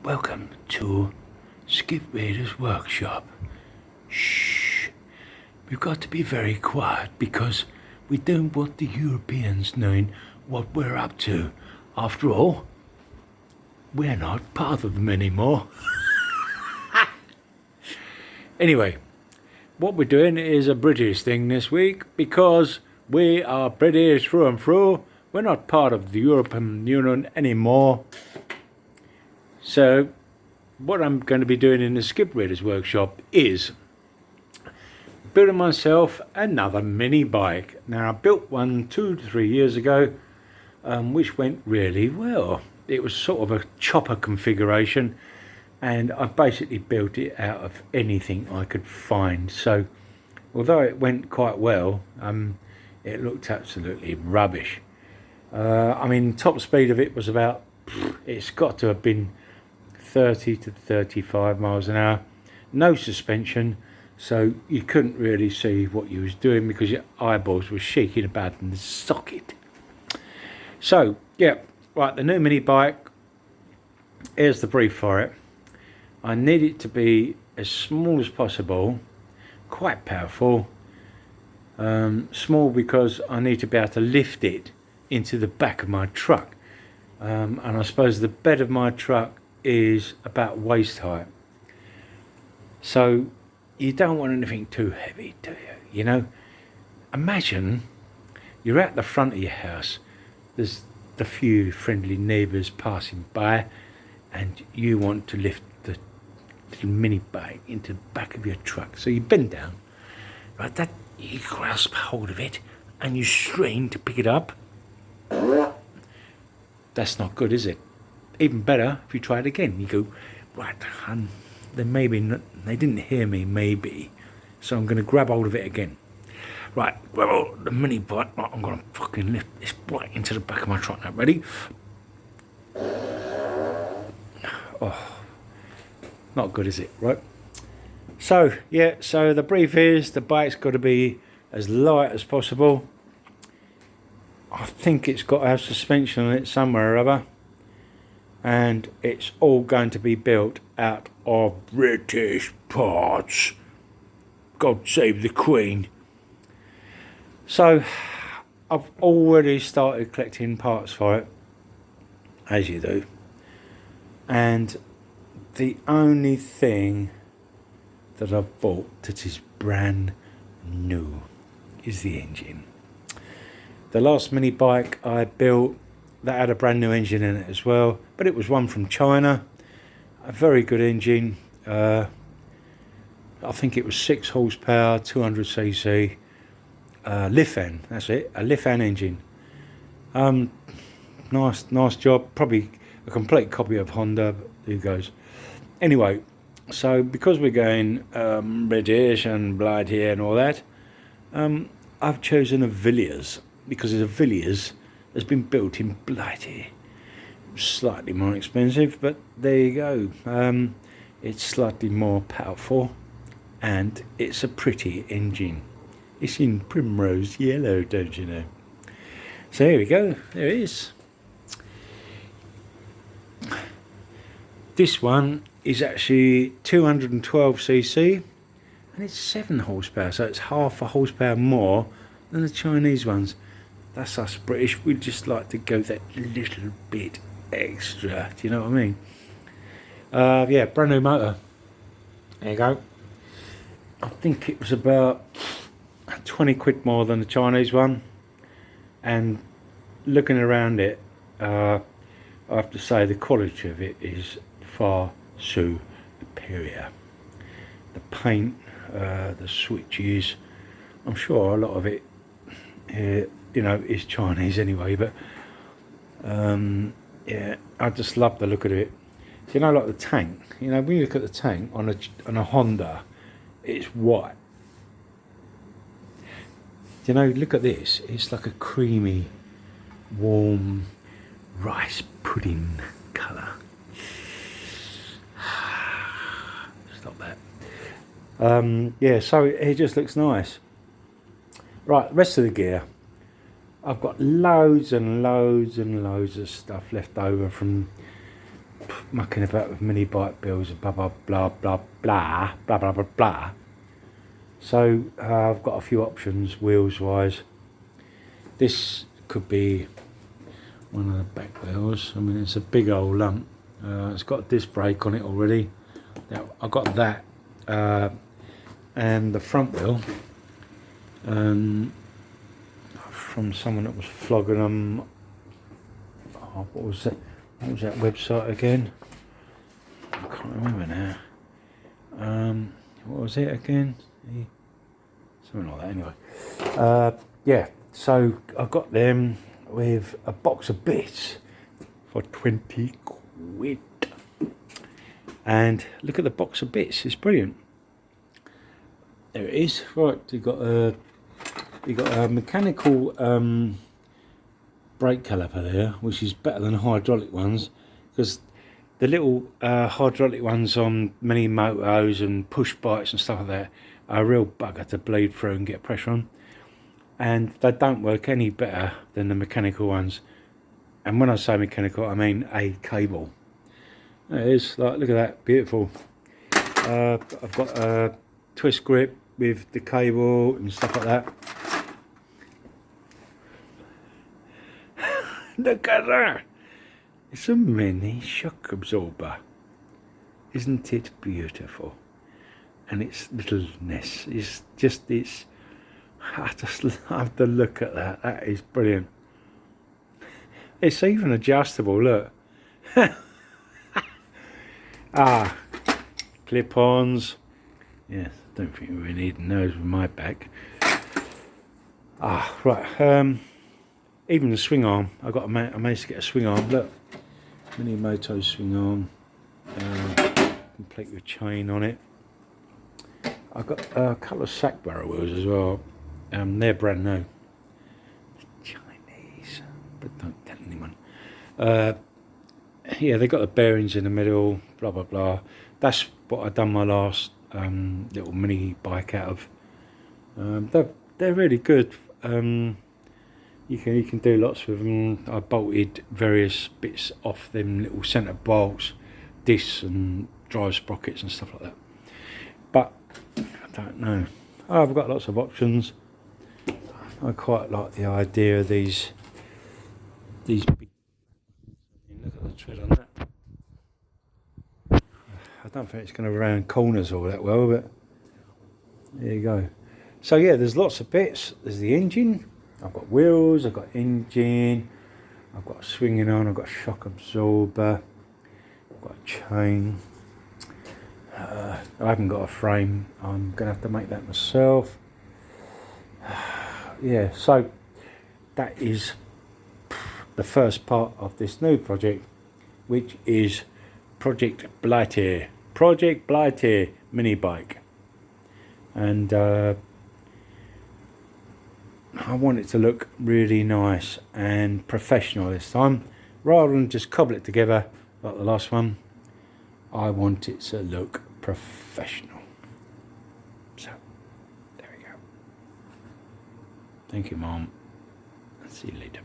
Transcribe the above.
Welcome to Skip Raider's workshop. Shh. We've got to be very quiet because we don't want the Europeans knowing what we're up to. After all, we're not part of them anymore. Anyway, what we're doing is a British thing this week because we are British through and through. We're not part of the European Union anymore. So what I'm going to be doing in the Skip Raiders workshop is building myself another mini bike. Now I built one 2 to 3 years ago, which went really well. It was sort of a chopper configuration, and I basically built it out of anything I could find. So although it went quite well, it looked absolutely rubbish. I mean, top speed of it was about, it's got to have been 30 to 35 miles an hour. No suspension, so you couldn't really see what you was doing because your eyeballs were shaking about in the socket. So yeah, right, the new mini bike, here's the brief for it. I need it to be as small as possible, quite powerful. Small because I need to be able to lift it into the back of my truck, and I suppose the bed of my truck is about waist height, so you don't want anything too heavy, do you? You know, imagine you're at the front of your house, there's the few friendly neighbours passing by, and you want to lift the little mini bike into the back of your truck. So you bend down, right, that you grasp hold of it and you strain to pick it up. That's not good, is it? Even better if you try it again. You go, right, and they didn't hear me, maybe, so I'm going to grab hold of it again. Right, well, the mini bike, I'm going to fucking lift this bike into the back of my truck now. Ready? Oh, not good, is it? Right. So yeah, so the brief is the bike's got to be as light as possible. I think it's got to have suspension on it somewhere or other, and it's all going to be built out of British parts. God save the Queen. So I've already started collecting parts for it, as you do, and the only thing that I've bought that is brand new is the engine. The last mini bike I built, that had a brand new engine in it as well, but it was one from China, a very good engine. I think it was 6 horsepower, 200cc, Lifan, that's it, a Lifan engine. Nice job, probably a complete copy of Honda, but who goes. Anyway, so because we're going British and blood here and all that, I've chosen a Villiers, because a Villiers has been built in Blighty. Slightly more expensive, but there you go. It's slightly more powerful, and it's a pretty engine. It's in primrose yellow, don't you know? So here we go, there it is. This one is actually 212cc, and it's 7 horsepower, so it's half a horsepower more than the Chinese ones. That's us British, we just like to go that little bit extra, do you know what I mean? Yeah, brand new motor. There you go. I think it was about 20 quid more than the Chinese one, and looking around it, I have to say the quality of it is far superior. The paint, the switches, I'm sure a lot of it you know, is Chinese anyway, but yeah, I just love the look of it. So, you know, like the tank, you know, when you look at the tank on a Honda, it's white. You know, look at this, it's like a creamy, warm rice pudding colour. Stop that. Yeah, so it just looks nice. Right, the rest of the gear, I've got loads and loads and loads of stuff left over from mucking about with mini bike builds and blah blah blah blah blah blah blah blah blah. So I've got a few options wheels wise. This could be one of the back wheels. I mean, it's a big old lump. It's got a disc brake on it already. I got that, and the front wheel from someone that was flogging them. Oh, what was that? What was that website again? I can't remember now. What was it again? Something like that. Anyway, yeah. So I got them with a box of bits for 20 quid. And look at the box of bits. It's brilliant. There it is. Right, you got a mechanical brake caliper there, which is better than hydraulic ones, because the little hydraulic ones on many motos and push bikes and stuff like that are a real bugger to bleed through and get pressure on, and they don't work any better than the mechanical ones. And when I say mechanical, I mean a cable. There it is. Like, look at that, beautiful. I've got a twist grip with the cable and stuff like that. Look at that! It's a mini shock absorber. Isn't it beautiful? And its littleness is just, I just love the look at that. That is brilliant. It's even adjustable, look. Clip-ons. Yes, I don't think we really need those with my back. Right. Even the swing arm. I managed to get a swing arm. Look, mini moto swing arm, complete with chain on it. I've got a couple of sack barrel wheels as well. They're brand new. Chinese, but don't tell anyone. Yeah, they got the bearings in the middle. Blah blah blah. That's what I done my last little mini bike out of. They're really good. You can do lots with them. I bolted various bits off them little centre bolts, discs and drive sprockets and stuff like that. But I don't know. I've got lots of options. I quite like the idea of these big. Look at the tread on that. I don't think it's going to round corners all that well, but there you go. So yeah, there's lots of bits. There's the engine. I've got wheels, I've got engine, I've got a swinging on, I've got a shock absorber, I've got a chain. I haven't got a frame. I'm going to have to make that myself. Yeah, so that is the first part of this new project, which is Project Blighty. Project Blighty mini bike. And I want it to look really nice and professional this time. Rather than just cobble it together like the last one, I want it to look professional. So, there we go. Thank you, Mom. See you later.